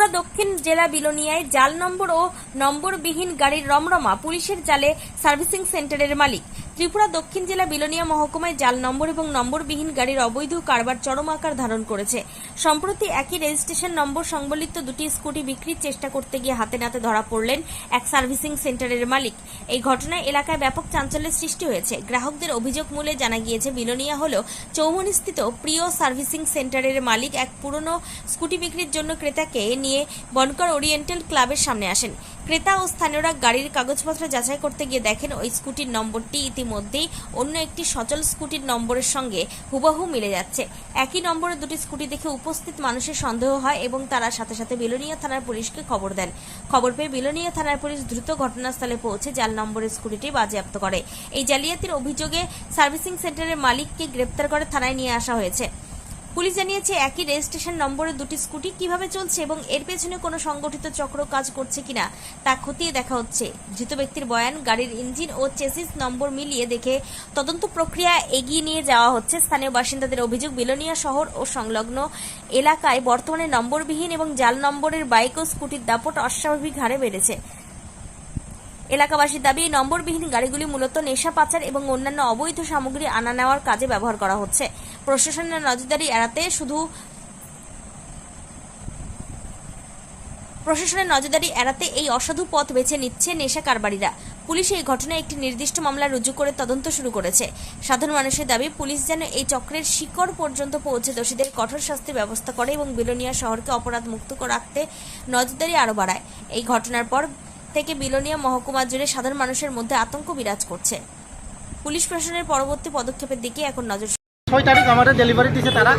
ত্রিপুরা দক্ষিণ জেলা বিলোনিয়ায় জাল নম্বর ও নম্বরবিহীন গাড়ির রমরমা, পুলিশের জালে সার্ভিসিং সেন্টারের মালিক। ত্রিপুরা দক্ষিণ জেলা বিলোনিয়া মহকুমায় জাল নম্বর এবং নম্বরবিহীন গাড়ির অবৈধ কারবার চরম আকার ধারণ করেছে। সম্প্রতি একই রেজিস্ট্রেশন নম্বর সংবলিত দুটি স্কুটি বিক্রির চেষ্টা করতে গিয়ে হাতে নাতে ধরা পড়লেন এক সার্ভিসিং সেন্টারের মালিক। এই ঘটনায় এলাকায় ব্যাপক চাঞ্চল্যের সৃষ্টি হয়েছে। গ্রাহকদের অভিযোগ মূলে জানা গিয়েছে, বিলোনিয়া হল চৌমুহনীস্থিত প্রিয় সার্ভিসিং সেন্টারের মালিক এক পুরনো স্কুটি বিক্রির জন্য ক্রেতাকে নিয়ে বনকর ওরিয়েন্টাল ক্লাবের সামনে আসেন। ক্রেতা ও স্থানীয়রা গাড়ির কাগজপত্র যাচাই করতে গিয়ে দেখেন ওই স্কুটির নম্বরটি ইতিমধ্যেই অন্য একটি সচল স্কুটির নম্বরের সঙ্গে হুবহু মিলে যাচ্ছে। একই নম্বরের দুটি স্কুটি দেখে উপস্থিত মানুষের সন্দেহ হয় এবং তারা সাথে সাথে বিলোনিয়া থানার পুলিশকে খবর দেন। খবর পেয়ে বিলোনিয়া থানার পুলিশ দ্রুত ঘটনাস্থলে পৌঁছে জাল নম্বরের স্কুটিটি বাজেয়াপ্ত করে। এই জালিয়াতির অভিযোগে সার্ভিসিং সেন্টারের মালিককে গ্রেপ্তার করে থানায় নিয়ে আসা হয়েছে। পুলিশ জানিয়েছে, একই রেজিস্ট্রেশন নম্বরের দুটি স্কুটি কিভাবে চলছে এবং এর পেছনে কোনো সংগঠিত চক্র কাজ করছে কিনা তা খতিয়ে দেখা হচ্ছে। ধৃত ব্যক্তির বয়ান, গাড়ির ইঞ্জিন ও চেসিস নম্বর মিলিয়ে দেখে তদন্ত প্রক্রিয়া এগিয়ে নিয়ে যাওয়া হচ্ছে। স্থানীয় বাসিন্দাদের অভিযোগ, বিলোনিয়া শহর ও সংলগ্ন এলাকায় বর্তমানে নম্বরবিহীন এবং জাল নম্বরের বাইক ও স্কুটির দাপট অস্বাভাবিক হারে বেড়েছে। এলাকাবাসীর দাবি, এই নম্বরবিহীন গাড়িগুলি মূলত নেশা পাচার এবং অন্যান্য অবৈধ সামগ্রী আনা নেওয়ার কাজে ব্যবহার করা হচ্ছে। প্রশাসনের নজরদারি এড়াতে এই অসাধু পথ বেছে নিচ্ছে নেশা কারবারিরা। পুলিশ এই ঘটনায় একটি নির্দিষ্ট মামলা রুজু করে তদন্ত শুরু করেছে। সাধারণ মানুষের দাবি, পুলিশ যেন এই চক্রের শিকড় পর্যন্ত পৌঁছে দোষীদের কঠোর শাস্তির ব্যবস্থা করে এবং বিলোনিয়া শহরকে অপরাধ মুক্ত রাখতে নজরদারি আরও বাড়ায়। এই ঘটনার পর থেকে বিলোনিয়া মহকুমা জুড়ে সাধারণ মানুষের মধ্যে আতঙ্ক বিরাজ করছে। পুলিশ প্রশাসনের পরবর্তী পদক্ষেপের দিকে এখন নজর। 6 তারিখ আমাদের ডেলিভারি দিয়েছে তারা।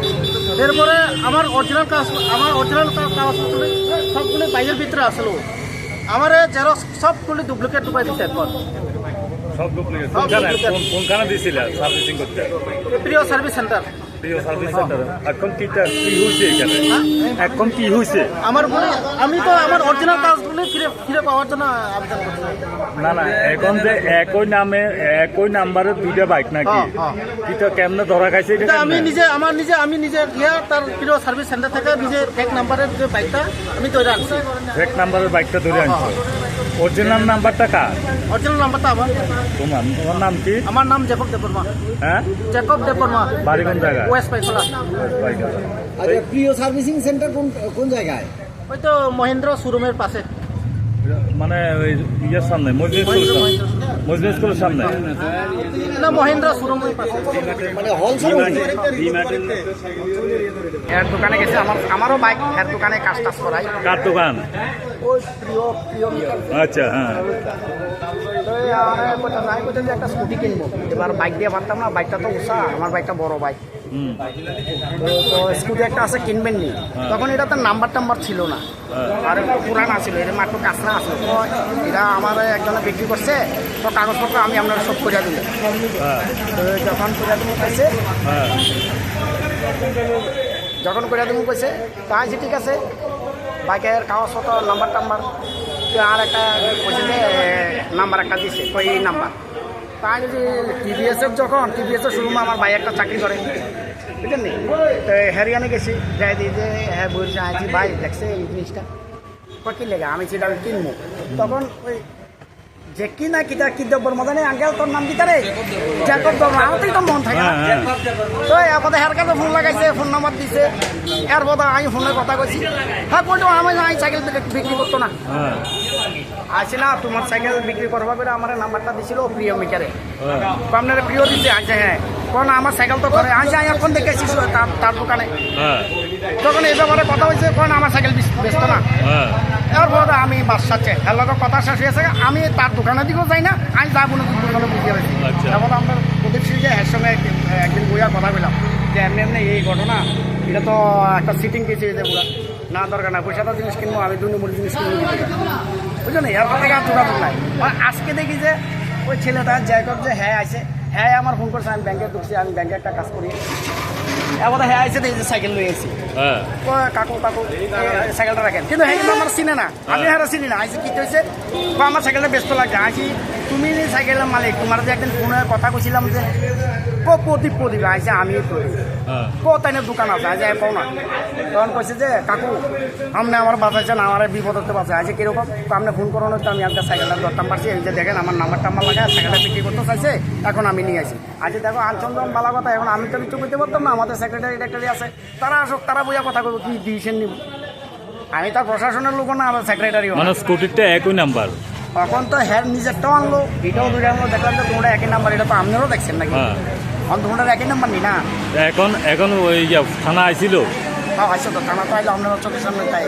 এরপরে আমার অরিজিনাল কাগজপত্র সবগুলো বাইরের ভিতরে আসলো। আমার জেরক্স সবগুলো ডুপ্লিকেট ঢুকাই দিচ্ছে। এখন সব ডুপ্লিকেট কোনখানে দিয়েছিল সার্ভিসিং করতে? প্রিয় সার্ভিস সেন্টার। প্রিয় সার্ভিস সেন্টার। এখন কি হয়েছে এখানে? এখন কি হয়েছে? আমি তো আমার অরিজিনাল কাগজগুলো ফিরে পাওয়ার জন্য আবেদন করছি। না এখন যে একই নাম্বারে দুইটা বাইক নাকি এটা কেমনে ধরা খাইছে? আমি নিজে তার প্রিয় সার্ভিস সেন্টার থেকে নিজে ফেক নাম্বারের যে বাইকটা আমি ধরে আনছি। ফেক নাম্বারের বাইকটা ধরে আনছি। অরিজিনাল নাম্বারটা কার? অরিজিনাল নাম্বারটা আমার। তোমার নাম কি? আমার নাম জ্যাকব দেববর্মা। হ্যাঁ, জ্যাকব দেববর্মা। বাড়ি কোন জায়গায়? ওয়েস্ট পাইকলা। আরে প্রিয় সার্ভিসিং সেন্টার কোন জায়গায়? ওই তো মহেন্দ্র শোরুমের পাশে, মানে ওই ইয়ের সামনে, মজলিস স্কুলের সামনে না, মহেন্দ্র শোরুমের পাশে, মানে হল শোরুম। এর দোকানে গেছে। আমারও বাইক এর দোকানে কাজ করাই। কার দোকান? ওই প্রিয় আচ্ছা, হ্যাঁ। একটা স্কুটি কিনবো। এবার বাইক দিয়ে পারতাম না, বাইকটা তো উষা, আমার বাইকটা বড় বাইক। তো স্কুটি একটা আছে, কিনবেন নি। তখন এটা তো নাম্বার ছিল না, আর পুরানা ছিল, এর মাত্র কাঁচরা আসলো। তো এটা আমার একজনে বিক্রি করছে, তো কাগজপত্র আমি আপনার সব করে দিল। তো যখন করে দেবো কইছে, তা আছে ঠিক আছে, বাইকের কাগজপত্র নাম্বার আর একটা কইছে যে নাম্বার একটা দিচ্ছে, তো এই নাম্বার। তাই যদি টিভিএসের শোরুমে আমার ভাই একটা চাকরি করে, বুঝলেন নি। তো হ্যারিয়ানে গেছি, যাই দিই যে হ্যাঁ বলছে আছি ভাই দেখছে এই জিনিসটা কি লেগে, আমি সেটা কিনবো। তখন ওই যে কিনা কি দেবর মজা নেই, আঙ্কেল তোর নাম দিতে রে জ্যাকব দেবো, আমারই তো মন থাকে না। তো এরপরে হের কাছে ফোন লাগাইছে, ফোন নাম্বার দিছে। এরপর আমি ফোনে কথা কইছি, হ্যাঁ কইতো আমি সাইকেল বিক্রি করতো না। আছে না, তোমার সাইকেল বিক্রি করবা করে আমার নাম্বারটা দিছিল প্রিয় মিটারে। আপনার প্রিয় দিচ্ছে, আচ্ছা হ্যাঁ, কোন আমার সাইকেল তো করে আচ্ছা, আমি এখন দেখেছি তার দোকানে। তখন এই ব্যাপারে কথা হয়েছে, কোন আমার সাইকেল ব্যস্ত না। এরপর আমি বাসাচ্ছে এর লোক কথা শেষ হয়েছে, আমি তার দোকানের দিকেও যাই না, আমি যাবো না দোকানে বুঝতে পারছি। তারপর আমরা প্রদীপ সিং যে এর সঙ্গে একদিন বইয়ার কথা বললাম যে এমনি এই ঘটনা, এটা তো একটা সিটিং কিছু পুরা না, দরকার না, পয়সাটা জিনিস কিনবো, আমি 2 নম্বর জিনিস কিনবো, বুঝলো না। এরপর থেকে আর যোগাযোগ নাই। আজকে দেখি যে ওই ছেলেটা জ্যাকব যে হ্যাঁ আছে, হ্যাঁ আমার ফোন করছে, আমি ব্যাংকে ঢুকছি, আমি ব্যাংকে একটা কাজ করি। এবার হ্যাঁ আছে, যে সাইকেল লয়ে এসেছি, কাকু সাইকেলটা রাখেন, কিন্তু হ্যাঁ কিন্তু আমার চিনে না, আমি হ্যাঁ চিনি না। আইসি কি হয়েছে, আমার সাইকেলটা ব্যস্ত লাগছে। আইসি তুমি সাইকেলের মালিক, তোমার যে একদিন ফোনে কথা কইছিলাম যে প্রদীপ আছে আমি প্রদীপ হ্যাঁ তাই না দোকান আছে আজ পাও না তখন কইছে যে কাকু আপনি আমার বাঁচাইছেন আমার বিপদ হতে বাঁচা আছে কিরকম তো আপনি ফোন করো না তো আমি একটা সাইকেলটা ধরতাম পারছি এই যে দেখেন আমার নাম্বার টাম্বার লাগায় সাইকেলটা বিক্রি করতে চাইছে এখন আমি নিয়ে আসি আজ দেখো আনচন্দন বালা কথা এখন আমি তো কিছু করতে পারতাম না আমাদের সেক্রেটারি টেক্রেটারি আছে তারা আসুক তারা বইয়া কথা কইব কি ডিসিশন নিব আমি তো প্রশাসনের লোক না আমার সেক্রেটারি মানে স্কুটিরটা একই নাম্বার তখন তো হ্যাঁ নিজেরটাও আনলো এটাও দুটো আনলো দেখলাম তো তোমরা একই নাম্বার এটা তো আপনারাও দেখছেন নাকি হ্যাঁ এখন তোমরা একই নাম্বার নি না এখন ওই থানা আইছিল হ্যাঁ আসছো তো থানা তো আইলো আপনারা চোখের সামনে তাই